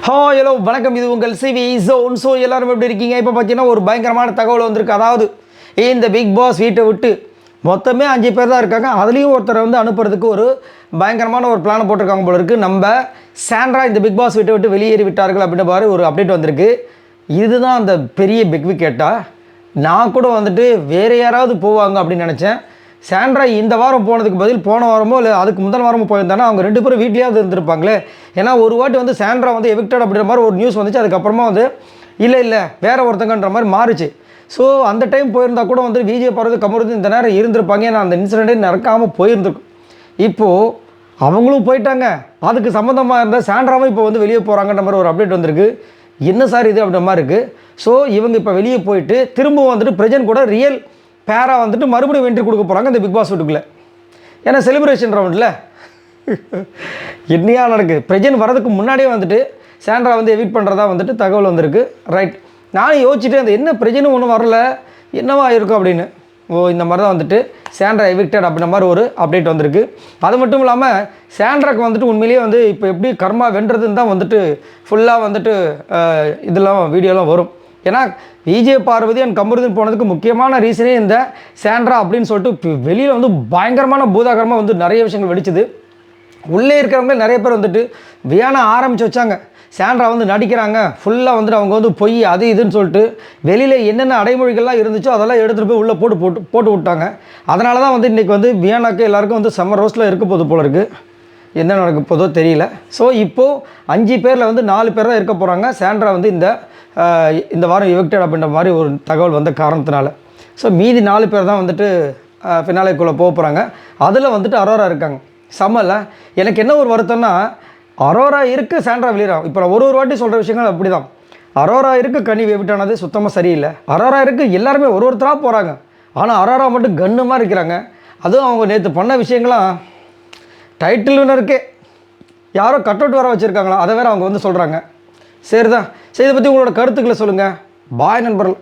Hello வணக்கம், இது உங்கள் சிவி ஜோன். ஸோ எல்லோரும் எப்படி இருக்கீங்க? இப்போ பார்த்தீங்கன்னா ஒரு பயங்கரமான தகவல் வந்திருக்கு. அதாவது இந்த பிக் பாஸ் வீட்டை விட்டு மொத்தமே 5 பேர் தான் இருக்காங்க. அதுலேயும் ஒருத்தரை வந்து அனுப்புறதுக்கு ஒரு பயங்கரமான ஒரு பிளான் போட்டிருக்காங்க போல இருக்குது. நம்ம சாண்ட்ரா இந்த பிக் பாஸ் வீட்டை விட்டு வெளியேறி விட்டார்கள் அப்படின்ற மாதிரி ஒரு அப்டேட் வந்திருக்கு. இதுதான் அந்த பெரிய பிக் விக்கெட்டா? நான் கூட வந்துட்டு வேறு யாராவது போவாங்க அப்படின்னு நினச்சேன். சாண்ட்ரா இந்த வாரம் போனதுக்கு பதில் போன வாரமோ இல்லை அதுக்கு முதல் வாரமோ போயிருந்தானா அவங்க 2 பேரும் வீட்லேயாவது இருந்திருப்பாங்களே. ஏன்னா ஒரு வாட்டி வந்து சாண்ட்ரா வந்து எவிக்டட் அப்படின்ற மாதிரி ஒரு நியூஸ் வந்துச்சு. அதுக்கப்புறமா வந்து இல்லை வேறு ஒருத்தங்கன்ற மாதிரி மாறுச்சு. ஸோ அந்த டைம் போயிருந்தா கூட வந்து விஜய் பார்வதி கமருதீன் இந்த நேரம் இருந்திருப்பாங்க. ஏன்னா அந்த இன்சிடென்ட்டே நடக்காமல் போயிருந்துருக்கும். இப்போது அவங்களும் போயிட்டாங்க. அதுக்கு சம்மந்தமாக இருந்த சாண்ட்ராவும் இப்போ வந்து வெளியே போகிறாங்கன்ற மாதிரி ஒரு அப்டேட் வந்திருக்கு. என்ன சார் இது அப்படின்ற மாதிரி இருக்குது. ஸோ இவங்க இப்போ வெளியே போயிட்டு திரும்பவும் வந்துட்டு பிரஜன் கூட ரியல் பேரா வந்துட்டு மறுபடியும் வெற்றி கொடுக்க போகிறாங்க இந்த பிக் பாஸ் வீட்டுக்குள்ளே. ஏன்னா செலிப்ரேஷன் ரவுண்டில் என்னையா நடக்குது. பிரஜன் வரதுக்கு முன்னாடியே வந்துட்டு சாண்ட்ரா வந்து எவிட் பண்ணுறதா வந்துட்டு தகவல் வந்திருக்கு. ரைட், நானும் யோசிச்சுட்டு அந்த என்ன பிரஜனும் ஒன்றும் வரல, என்னவா இருக்கும் அப்படின்னு. இந்த மாதிரி தான் வந்துட்டு சாண்ட்ரா எவிக்டட் அப்படின்ற மாதிரி ஒரு அப்டேட் வந்திருக்கு. அது மட்டும் இல்லாமல் சாண்ட்ராக்கு வந்துட்டு உண்மையிலேயே வந்து இப்போ எப்படி கர்மா வென்றதுன்னு தான் வந்துட்டு ஃபுல்லாக வந்துட்டு இதெல்லாம் வீடியோலாம் வரும். ஏன்னா விஜய் பார்வதி அண்ட் கமருதீன் போனதுக்கு முக்கியமான ரீசனே இந்த சாண்ட்ரா அப்படின்னு சொல்லிட்டு வெளியில் வந்து பயங்கரமான பூதாகரமாக வந்து நிறைய விஷயங்கள் வெடிச்சுது. உள்ளே இருக்கிறவங்க நிறைய பேர் வந்துட்டு வியானா ஆரம்பித்து வச்சாங்க. சாண்ட்ரா வந்து நடிக்கிறாங்க, ஃபுல்லாக வந்துட்டு அவங்க வந்து பொய் அது இதுன்னு சொல்லிட்டு வெளியில் என்னென்ன அடைமொழிகள்லாம் இருந்துச்சோ அதெல்லாம் எடுத்துகிட்டு போய் உள்ளே போட்டு விட்டாங்க. அதனால தான் வந்து இன்றைக்கி வந்து வியானாக்கு எல்லாருக்கும் வந்து சம்மர் ரோஸ்ட்டில் இருக்க போது போல இருக்குது. என்ன நடக்க போதோ தெரியல. ஸோ இப்போது 5 பேரில் வந்து 4 பேர் தான் இருக்க போகிறாங்க. சாண்ட்ரா வந்து இந்த வாரம் எவிக்டட் அப்படின்ற மாதிரி ஒரு தகவல் வந்த காரணத்தினால. ஸோ மீதி 4 பேர் தான் வந்துட்டு ஃபினாலேக்குள்ளே போக போகிறாங்க. அதில் வந்துட்டு அரோரா இருக்காங்க. செம்மல்ல. எனக்கு என்ன ஒரு வருத்தம்னா, அரோரா இருக்குது, சாண்ட்ரா வெளியிறாங்க. இப்போ நான் ஒரு வாட்டி சொல்கிற விஷயங்கள் அப்படி தான். அரோரா இருக்குது, கனி எவிக்டானது சுத்தமாக சரியில்லை. அரோரா இருக்குது, எல்லாருமே ஒருத்தராக போகிறாங்க. ஆனால் அரோரா மட்டும் கன்னுமாக இருக்கிறாங்க. அதுவும் அவங்க நேற்று பண்ண விஷயங்கள்லாம் டைட்டில் வினருக்கே யாரோ கட் அவுட் வர வச்சுருக்காங்களா, அதை வேறு அவங்க வந்து சொல்கிறாங்க. சரிதான். சரி, இதை பற்றி உங்களோட கருத்துக்களை சொல்லுங்கள். பாய் நண்பர்கள்.